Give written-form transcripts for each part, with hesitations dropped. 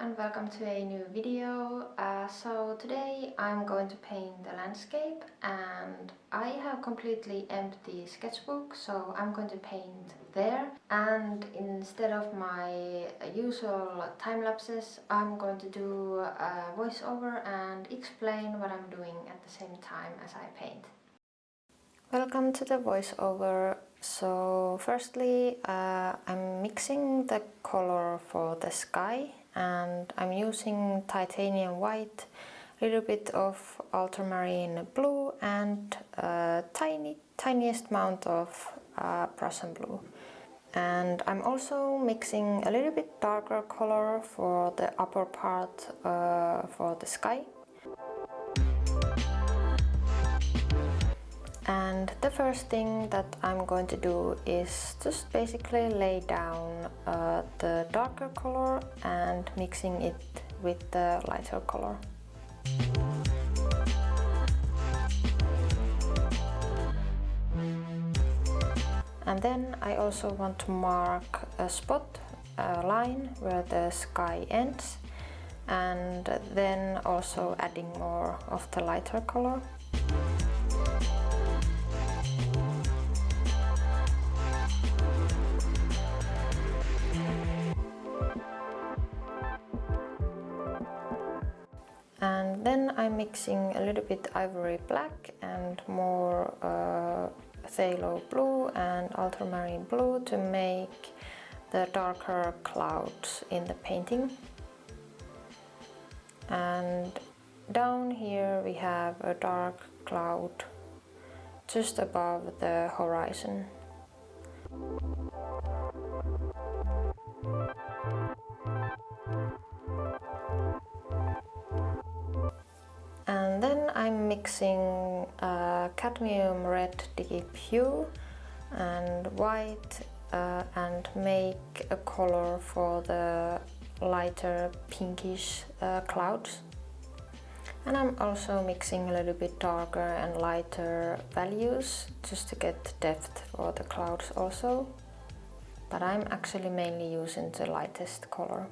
and welcome to a new video. So today I'm going to paint the landscape and I have completely empty sketchbook, so I'm going to paint there, and instead of my usual time lapses I'm going to do a voiceover and explain what I'm doing at the same time as I paint. Welcome to the voiceover. So firstly I'm mixing the color for the sky and I'm using titanium white, a little bit of ultramarine blue and a tiniest amount of Prussian blue. And I'm also mixing a little bit darker color for the upper part for the sky. And the first thing that I'm going to do is just basically lay down the darker color and mixing it with the lighter color. And then I also want to mark a spot, a line where the sky ends, and then also adding more of the lighter color. And then I'm mixing a little bit ivory black and more phthalo blue and ultramarine blue to make the darker clouds in the painting. And down here we have a dark cloud just above the horizon. And then I'm mixing cadmium red deep hue and white and make a color for the lighter pinkish clouds. And I'm also mixing a little bit darker and lighter values just to get depth for the clouds also. But I'm actually mainly using the lightest color.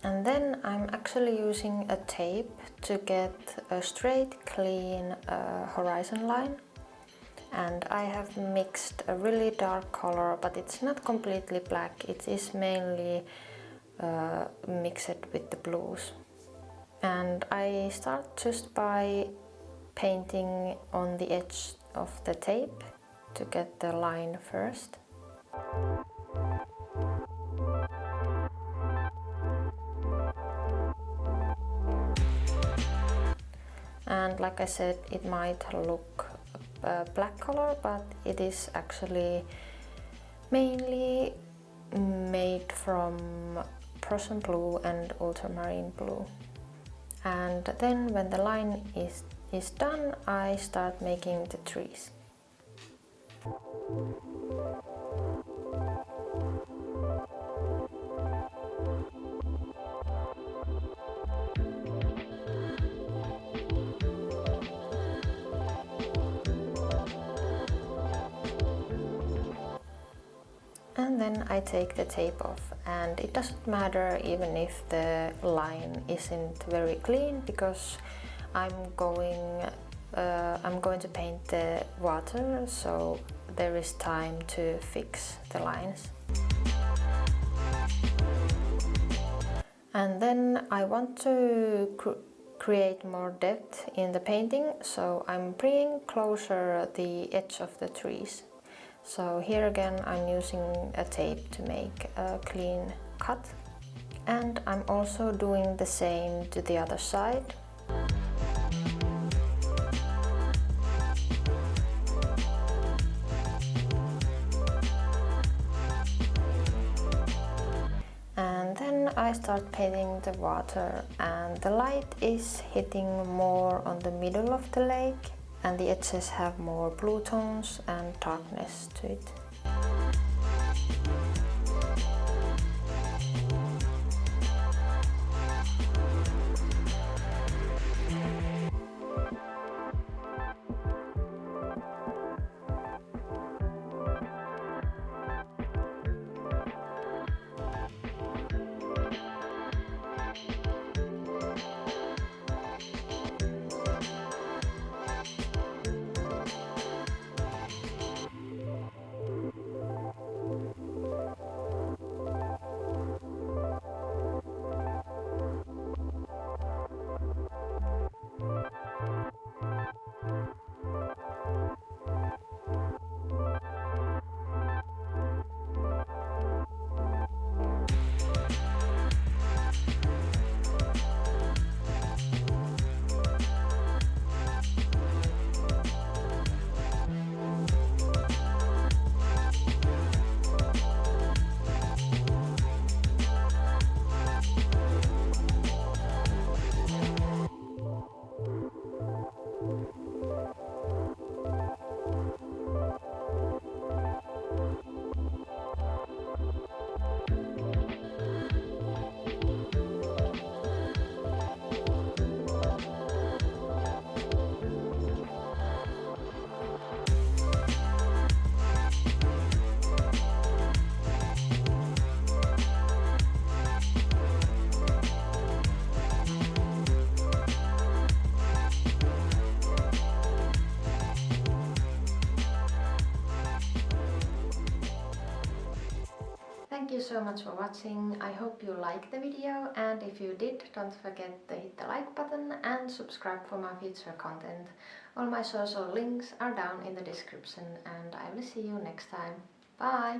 And then I'm actually using a tape to get a straight, clean horizon line. And I have mixed a really dark color, but it's not completely black, it is mainly mixed with the blues. And I start just by painting on the edge of the tape to get the line first. And like I said, it might look black color, but it is actually mainly made from Prussian blue and ultramarine blue. And then when the line is done, I start making the trees. And then I take the tape off, and it doesn't matter even if the line isn't very clean, because I'm going to paint the water, so there is time to fix the lines. And then I want to create more depth in the painting, so I'm bringing closer the edge of the trees. So here again I'm using a tape to make a clean cut, and I'm also doing the same to the other side. And then I start painting the water, and the light is hitting more on the middle of the lake, and the edges have more blue tones and darkness to it. Thank you so much for watching. I hope you liked the video, and if you did, don't forget to hit the like button and subscribe for my future content. All my social links are down in the description, and I will see you next time. Bye!